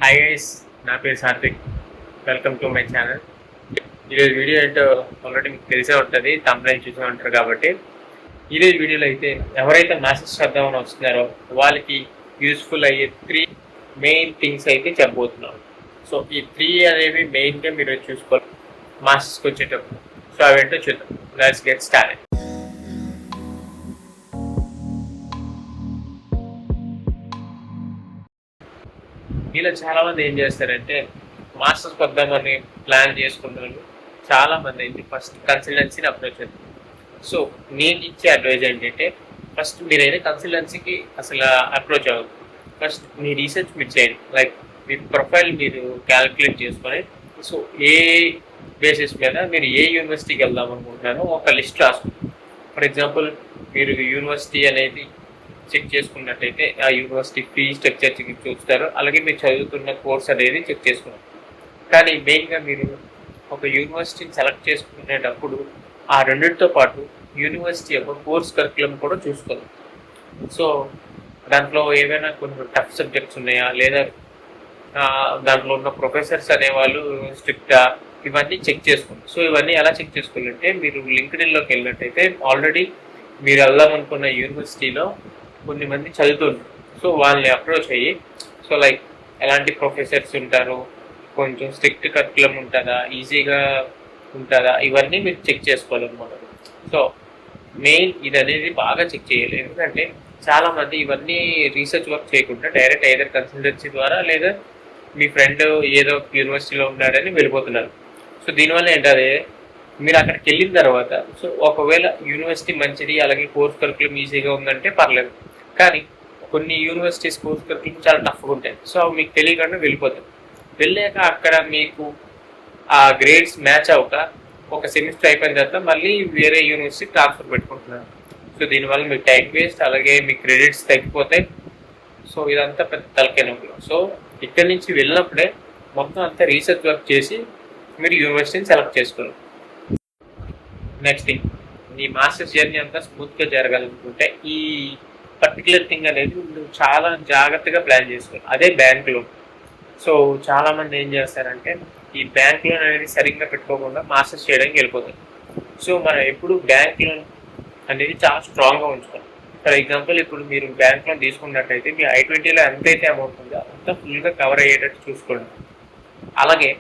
Hi guys, నా పేరు Satvik. Welcome to my channel. ఈరోజు వీడియో ఏంటో ఆల్రెడీ మీకు తెలిసే ఉంటుంది, తమిళ చూసే ఉంటారు కాబట్టి. ఈరోజు వీడియోలో అయితే ఎవరైతే మాస్టర్స్ చేద్దామని వస్తున్నారో వాళ్ళకి యూస్ఫుల్ అయ్యే 3 మెయిన్ థింగ్స్ అయితే చెప్పబోతున్నాం. సో ఈ 3 అనేవి మెయిన్గా మీరు చూసుకోవాలి మాస్టర్స్కి వచ్చేటప్పుడు. సో అవేంటో చూద్దాం. Let's get started. మీలో చాలా మంది ఏం చేస్తారంటే మాస్టర్స్ వద్దామని ప్లాన్ చేసుకుంటున్నారు. చాలా మంది అయితే ఫస్ట్ కన్సల్టెన్సీని అప్రోచ్ అవుతారు. సో నేను ఇచ్చే అడ్వైజ్ ఏంటంటే ఫస్ట్ మీరైతే కన్సల్టెన్సీకి అసలు అప్రోచ్ అవ్వదు. ఫస్ట్ మీ రీసెర్చ్ మీరు చేయండి. లైక్ మీ ప్రొఫైల్ మీరు క్యాలిక్యులేట్ చేసుకొని సో ఏ బేసిస్ మీద మీరు ఏ యూనివర్సిటీకి వెళ్దాం అనుకుంటున్నారో ఒక లిస్ట్ రాసుకోండి. ఫర్ ఎగ్జాంపుల్ మీరు యూనివర్సిటీ అనేది చెక్ చేసుకున్నట్టయితే ఆ యూనివర్సిటీ ఫీ స్ట్రక్చర్ చూస్తారు, అలాగే మీరు చదువుతున్న కోర్స్ అనేది చెక్ చేసుకున్నారు. కానీ మెయిన్గా మీరు ఒక యూనివర్సిటీని సెలెక్ట్ చేసుకునేటప్పుడు ఆ రెండింటితో పాటు యూనివర్సిటీ యొక్క కోర్స్ కరికులం కూడా చూసుకోవాలి. సో దాంట్లో ఏవైనా కొన్ని టఫ్ సబ్జెక్ట్స్ ఉన్నాయా, లేదా దాంట్లో ఉన్న ప్రొఫెసర్స్ అనేవాళ్ళు స్ట్రిక్టా, ఇవన్నీ చెక్ చేసుకోండి. సో ఇవన్నీ ఎలా చెక్ చేసుకోవాలంటే మీరు లింక్డ్ఇన్లోకి వెళ్ళినట్టయితే ఆల్రెడీ మీరు వెళ్దాం అనుకున్న యూనివర్సిటీలో కొన్ని మంది చదువుతుంటారు. సో వాళ్ళని అప్రోచ్ అయ్యి సో లైక్ ఎలాంటి ప్రొఫెసర్స్ ఉంటారు, కొంచెం స్ట్రిక్ట్ కరికులం ఉంటుందా, ఈజీగా ఉంటుందా, ఇవన్నీ మీరు చెక్ చేసుకోవాలన్నమాట. సో మెయిన్ ఇది అనేది బాగా చెక్ చేయాలి. ఎందుకంటే చాలామంది ఇవన్నీ రీసెర్చ్ వర్క్ చేయకుండా డైరెక్ట్ ఏదైనా కన్సల్టెన్సీ ద్వారా లేదా మీ ఫ్రెండ్ ఏదో యూనివర్సిటీలో ఉన్నాడని వెళ్ళిపోతున్నారు. సో దీనివల్ల ఏంటంటే మీరు అక్కడికి వెళ్ళిన తర్వాత సో ఒకవేళ యూనివర్సిటీ మంచిది, అలాగే కోర్స్ కరికులం ఈజీగా ఉందంటే పర్లేదు. కానీ కొన్ని యూనివర్సిటీస్ కోర్స్ కరికులం చాలా టఫ్గా ఉంటాయి. సో అవి మీకు తెలియకుండా వెళ్ళిపోతాయి. వెళ్ళాక అక్కడ మీకు ఆ గ్రేడ్స్ మ్యాచ్ అవ్వక ఒక సెమిస్టర్ అయిపోయిన తర్వాత మళ్ళీ వేరే యూనివర్సిటీ ట్రాన్స్ఫర్ పెట్టుకుంటున్నారు. సో దీనివల్ల మీకు టైం వేస్ట్, అలాగే మీ క్రెడిట్స్ తగ్గిపోతాయి. సో ఇదంతా పెద్ద తలకాయ నొప్పి. సో ఇక్కడి నుంచి వెళ్ళినప్పుడే మొత్తం అంతా రీసెర్చ్ వర్క్ చేసి మీరు యూనివర్సిటీని సెలెక్ట్ చేసుకోవాలి. నెక్స్ట్ థింగ్, మీ మాస్టర్స్ జర్నీ అంతా స్మూత్గా జరగాలనుకుంటే ఈ పర్టికులర్ థింగ్ అనేది నువ్వు చాలా జాగ్రత్తగా ప్లాన్ చేసుకోవాలి. అదే బ్యాంక్ లోన్. సో చాలామంది ఏం చేస్తారంటే ఈ బ్యాంక్ లోన్ అనేది సరిగ్గా పెట్టుకోకుండా మాస్టర్స్ చేయడానికి వెళ్ళిపోతుంది. సో మనం ఎప్పుడు బ్యాంక్ లోన్ అనేది చాలా స్ట్రాంగ్గా ఉంచుకోవాలి. ఫర్ ఎగ్జాంపుల్ ఇప్పుడు మీరు బ్యాంక్ లోన్ తీసుకున్నట్టయితే మీ I-20లో ఎంతైతే అమౌంట్ ఉందో అంతా ఫుల్గా కవర్ అయ్యేటట్టు చూసుకోండి. అలాగే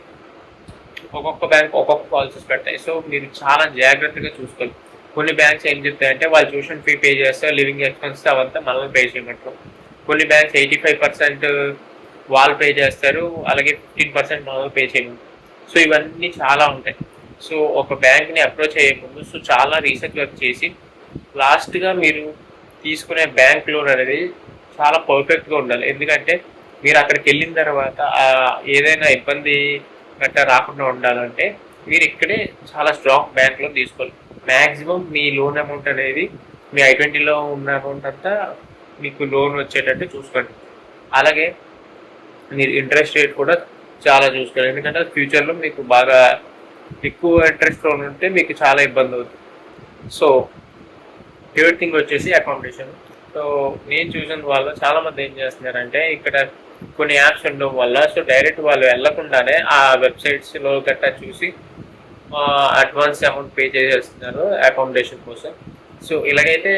ఒక్కొక్క బ్యాంక్ ఒక్కొక్క పాలసీస్ పెడతాయి. సో మీరు చాలా జాగ్రత్తగా చూసుకోవాలి. కొన్ని బ్యాంక్స్ ఏం చెప్తాయంటే వాళ్ళు ట్యూషన్ ఫీ పే చేస్తారు, లివింగ్ ఎక్స్పెన్స్ అవంతా మనల్ని పే చేయమంటారు. కొన్ని బ్యాంక్స్ 85% వాళ్ళు పే చేస్తారు, అలాగే 15% మనల్ని పే చేయమంటారు. సో ఇవన్నీ చాలా ఉంటాయి. సో ఒక బ్యాంక్ని అప్రోచ్ అయ్యే ముందు సో చాలా రీసెర్చ్ వర్క్ చేసి లాస్ట్గా మీరు తీసుకునే బ్యాంక్ లోన్ అనేది చాలా పర్ఫెక్ట్గా ఉండాలి. ఎందుకంటే మీరు అక్కడికి వెళ్ళిన తర్వాత ఏదైనా ఇబ్బంది గట్టా రాకుండా ఉండాలంటే మీరు ఇక్కడే చాలా స్ట్రాంగ్ బ్యాంక్ లోన్ తీసుకోవాలి. మ్యాక్సిమం మీ లోన్ అమౌంట్ అనేది మీ I-20లో ఉన్న అమౌంట్ అంతా మీకు లోన్ వచ్చేటట్టు చూసుకోండి. అలాగే మీరు ఇంట్రెస్ట్ రేట్ కూడా చాలా చూసుకోవాలి. ఎందుకంటే ఫ్యూచర్లో మీకు బాగా ఎక్కువ ఇంట్రెస్ట్ లోన్ ఉంటే మీకు చాలా ఇబ్బంది అవుతుంది. సో థర్డ్ థింగ్ వచ్చేసి అకామిడేషన్. సో నేను చూసిన వాళ్ళు చాలామంది ఏం చేస్తున్నారంటే ఇక్కడ కొన్ని యాప్స్ ఉండడం వల్ల సో డైరెక్ట్ వాళ్ళు వెళ్ళకుండానే ఆ వెబ్సైట్స్లో గట్టా చూసి అడ్వాన్స్ అమౌంట్ పే చేసేస్తున్నారు అకామిడేషన్ కోసం. సో ఇలాగైతే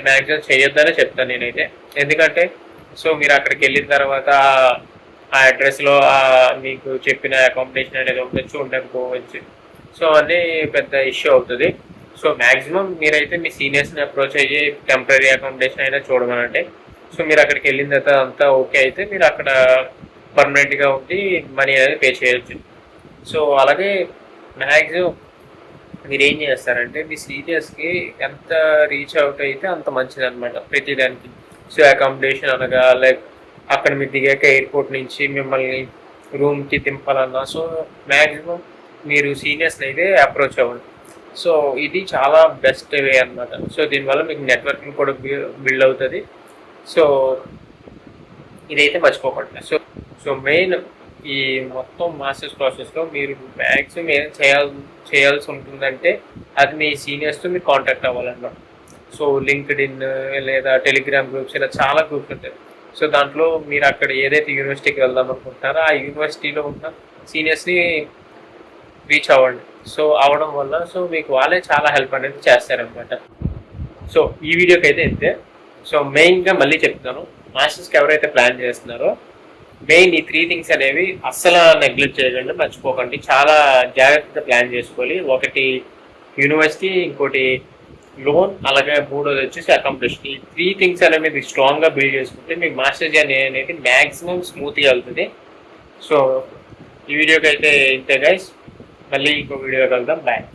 మ్యాక్సిమం చేయొద్దనే చెప్తాను నేనైతే. ఎందుకంటే సో మీరు అక్కడికి వెళ్ళిన తర్వాత ఆ అడ్రస్లో మీకు చెప్పిన అకామిడేషన్ అనేది ఉండొచ్చు, ఉండకపోవచ్చు. సో అన్నీ పెద్ద ఇష్యూ అవుతుంది. సో మ్యాక్సిమం మీరైతే మీ సీనియర్స్ని అప్రోచ్ అయ్యి టెంపరీ అకామిడేషన్ అయినా చూడమనంటే సో మీరు అక్కడికి వెళ్ళిన తర్వాత అంతా ఓకే అయితే మీరు అక్కడ పర్మనెంట్గా ఉండి మనీ అనేది పే చేయొచ్చు. సో అలాగే మ్యాక్సిమం మీరు ఏం చేస్తారంటే మీ సీనియర్స్కి ఎంత రీచ్ అవుట్ అయితే అంత మంచిది అనమాట ప్రతిదానికి. సో అకామిడేషన్ అనగా లైక్ అక్కడ మీరు దిగాక ఎయిర్పోర్ట్ నుంచి మిమ్మల్ని రూమ్కి దింపాలన్నా సో మ్యాక్సిమం మీరు సీనియర్స్ని అయితే అప్రోచ్ అవ్వండి. సో ఇది చాలా బెస్ట్ వే అనమాట. సో దీనివల్ల మీకు నెట్వర్కింగ్ కూడా బిల్డ్ అవుతుంది. సో ఇదైతే మర్చిపోకండి. సో సో మెయిన్ ఈ మొత్తం మాస్టర్స్ ప్రాసెస్లో మీరు మ్యాక్సిమం ఏం చేయాల్సి ఉంటుందంటే అది మీ సీనియర్స్తో మీరు కాంటాక్ట్ అవ్వాలన్నమాట. సో లింక్డ్ఇన్ లేదా టెలిగ్రామ్ గ్రూప్స్ ఇలా చాలా గ్రూప్స్ ఉంటాయి. సో దాంట్లో మీరు అక్కడ ఏదైతే యూనివర్సిటీకి వెళ్దాం అనుకుంటున్నారో ఆ యూనివర్సిటీలో ఉన్న సీనియర్స్ని రీచ్ అవ్వండి. సో అవడం వల్ల సో మీకు వాళ్ళే చాలా హెల్ప్ అనేది చేస్తారనమాట. సో ఈ వీడియోకి అయితే ఇంతే. సో మెయిన్గా మళ్ళీ చెప్తున్నాను, మాస్టర్స్కి ఎవరైతే ప్లాన్ చేస్తున్నారో మెయిన్ ఈ 3 థింగ్స్ అనేవి అస్సలు నెగ్లెక్ట్ చేయకండి, మర్చిపోకండి. చాలా జాగ్రత్తగా ప్లాన్ చేసుకోవాలి. ఒకటి యూనివర్సిటీ, ఇంకోటి లోన్, అలాగే మూడోది వచ్చేసి అకాంప్లిష్. ఈ 3 థింగ్స్ అనేవి మీరు స్ట్రాంగ్గా బిల్డ్ చేసుకుంటే మీకు మాస్టర్ జర్నీ అనేది మ్యాక్సిమం స్మూత్గా వెళ్తుంది. సో ఈ వీడియోకి అయితే ఇంతే గైస్, మళ్ళీ ఇంకో వీడియో కలుద్దాం. బాయ్.